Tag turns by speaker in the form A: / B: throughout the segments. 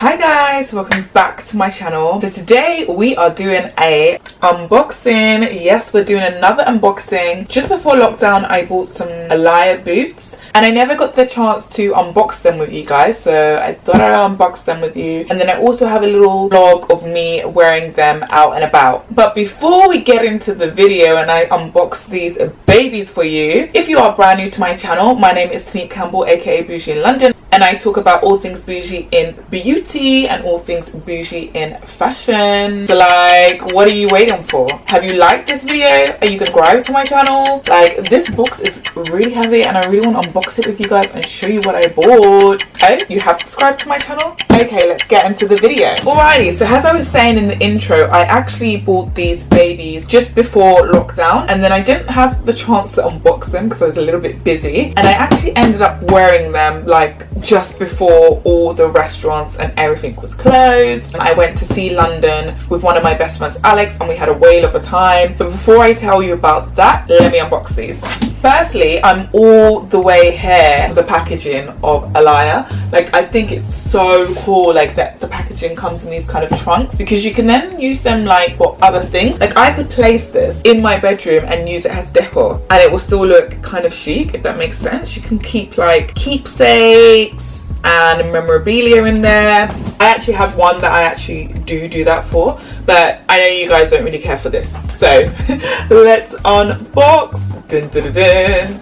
A: Hi guys, welcome back to my channel. So today we are doing a unboxing. Yes, we're doing another unboxing. Just before lockdown I bought some Alaia boots and I never got the chance to unbox them with you guys, so I thought I'd unbox them with you. And then I also have a little vlog of me wearing them out and about. But before we get into the video and I unbox these babies for you, if you are brand new to my channel, my name is Tonique Campbell, aka Bouji in London, and I talk about all things bougie in beauty and all things bougie in fashion. So like, what are you waiting for? Have you liked this video? Are you subscribed to my channel? Like, this box is really heavy and I really want to unbox it with you guys and show you what I bought. Okay, you have subscribed to my channel? Okay, let's get into the video. Alrighty, so as I was saying in the intro, I actually bought these babies just before lockdown and then I didn't have the chance to unbox them because I was a little bit busy, and I actually ended up wearing them like just before all the restaurants and everything was closed. And I went to see London with one of my best friends, Alex, and we had a whale of a time. But before I tell you about that, let me unbox these. Firstly, I'm all the way here with the packaging of Alaia. Like, I think it's so cool like that the packaging comes in these kind of trunks, because you can then use them like for other things. Like, I could place this in my bedroom and use it as decor and it will still look kind of chic, if that makes sense. You can keep like keepsakes and memorabilia in there. I actually have one that I actually do that for, but I know you guys don't really care for this, so let's unbox. Dun, dun, dun,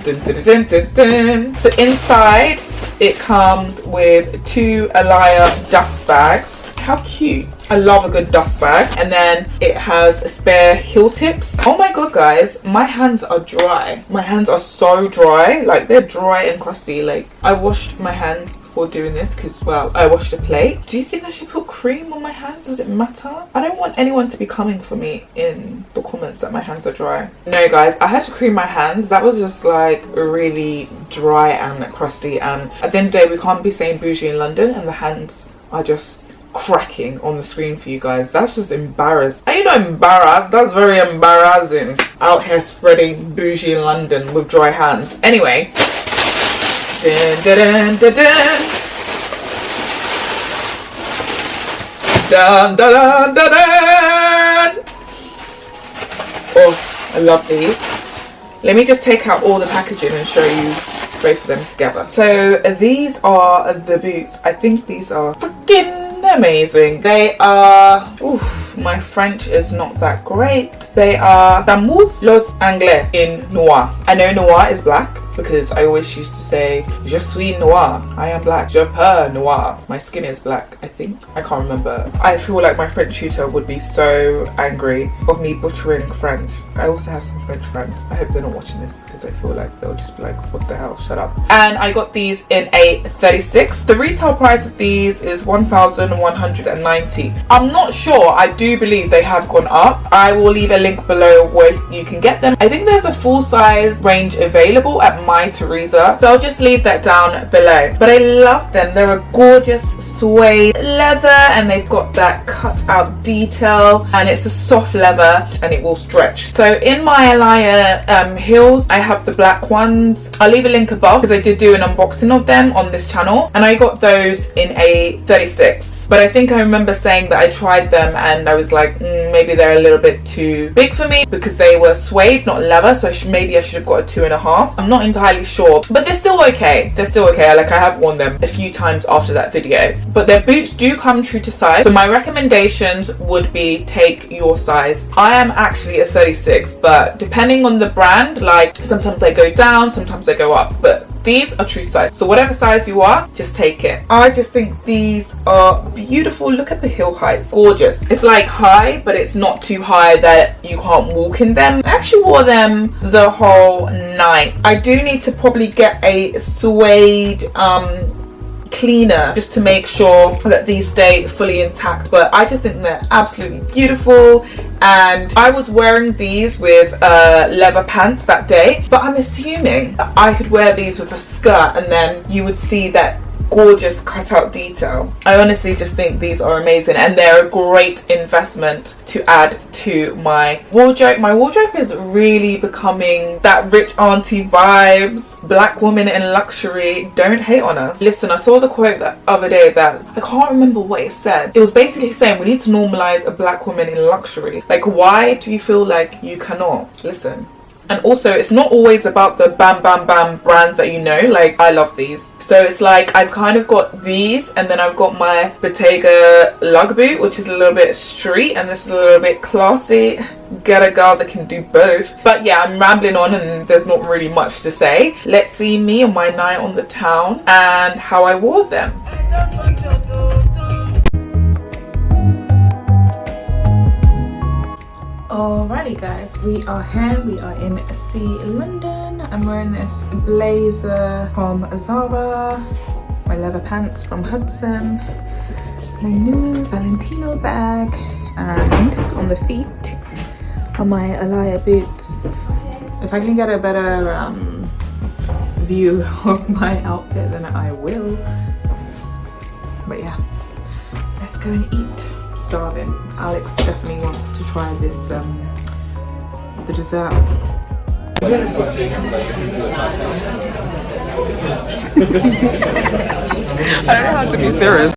A: dun, dun, dun, dun, dun. So inside it comes with two Alaia dust bags. How cute. I love a good dust bag. And then it has spare heel tips. Oh my god guys, my hands are dry. My hands are so dry, like they're dry and crusty. Like, I washed my hands before doing this because, well, I washed a plate. Do you think I should put cream on my hands? Does it matter? I don't want anyone to be coming for me in the comments that my hands are dry. No guys, I had to cream my hands. That was just like really dry and crusty, and at the end of the day we can't be saying bougie in London and the hands are just cracking on the screen for you guys. That's just embarrassing. Are you not embarrassed? That's very embarrassing. Out here spreading bougie in London with dry hands. Anyway. Dun, dun, dun, dun, dun. Dun, dun, dun, dun. Oh, I love these. Let me just take out all the packaging and show you both of them together. So these are the boots. I think these are freaking amazing. They are, oof, my French is not that great. They are Damus Los Anglais in noir. I know noir is black because I always used to say je suis noir, I am black, je peux noir, my skin is black. I think, I can't remember. I feel like my French tutor would be so angry of me butchering French. I also have some French friends. I hope they're not watching this because I feel like they'll just be like, what the hell, shut up. And I got these in a 36. The retail price of these is 1,190. I'm not sure, I do believe they have gone up. I will leave a link below where you can get them. I think there's a full size range available at My Teresa, so I'll just leave that down below. But I love them. They're a gorgeous suede leather and they've got that cut out detail and it's a soft leather and it will stretch. So in my Alaia heels, I have the black ones. I'll leave a link above because I did do an unboxing of them on this channel and I got those in a 36. But I think I remember saying that I tried them and I was like, maybe they're a little bit too big for me because they were suede, not leather, so maybe I should have got a 2.5. I'm not entirely sure, but they're still okay. They're still okay. Like, I have worn them a few times after that video. But their boots do come true to size, so my recommendations would be take your size. I am actually a 36, but depending on the brand, like sometimes I go down, sometimes I go up, but these are true size. So whatever size you are, just take it. I just think these are beautiful. Look at the heel heights, gorgeous. It's like high, but it's not too high that you can't walk in them. I actually wore them the whole night. I do need to probably get a suede cleaner just to make sure that these stay fully intact, but I just think they're absolutely beautiful. And I was wearing these with leather pants that day, but I'm assuming that I could wear these with a skirt and then you would see that gorgeous cutout detail. I honestly just think these are amazing, and they're a great investment to add to my wardrobe. My wardrobe is really becoming that rich auntie vibes, black woman in luxury. Don't hate on us. Listen, I saw the quote that other day that I can't remember what it said. It was basically saying we need to normalize a black woman in luxury. Like, why do you feel like you cannot? Listen. And also, it's not always about the bam bam bam brands that you know. Like, I love these. So it's like I've kind of got these, and then I've got my Bottega lug boot, which is a little bit street, and this is a little bit classy. Get a girl that can do both. But yeah, I'm rambling on and there's not really much to say. Let's see me on my night on the town and how I wore them. Alrighty guys, we are here. We are in London. I'm wearing this blazer from Zara, my leather pants from Hudson, my new Valentino bag, and on the feet are my Alaia boots. If I can get a better view of my outfit, then I will. But yeah, let's go and eat. Starving. Alex definitely wants to try this the dessert. I don't know how to be serious.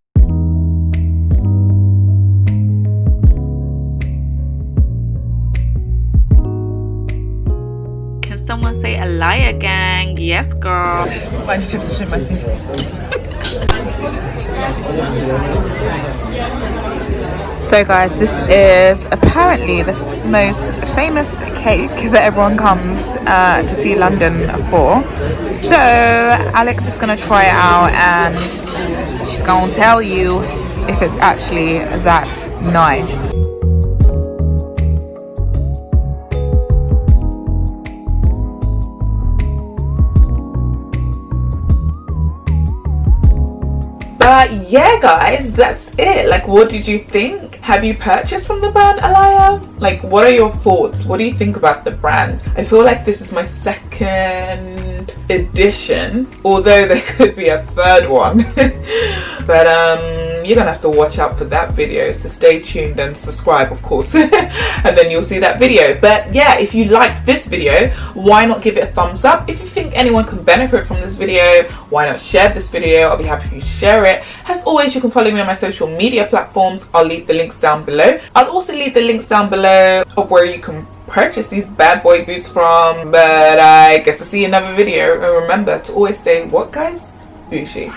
A: Can someone say Alaia gang? Yes girl. Why did you have to show my face? So guys, this is apparently the most famous cake that everyone comes to see London for. So Alex is going to try it out and she's going to tell you if it's actually that nice. But yeah guys, that's it. Like, what did you think? Have you purchased from the brand Alaia? Like, what are your thoughts? What do you think about the brand? I feel like this is my second edition, although there could be a third one. But you're gonna have to watch out for that video, so stay tuned and subscribe, of course. And then you'll see that video. But yeah, if you liked this video, why not give it a thumbs up? If you think anyone can benefit from this video, why not share this video? I'll be happy if you share it. As always, you can follow me on my social media platforms. I'll leave the links down below. I'll also leave the links down below of where you can purchase these bad boy boots from. But I guess I'll see you in another video, and remember to always stay what guys? Bougie.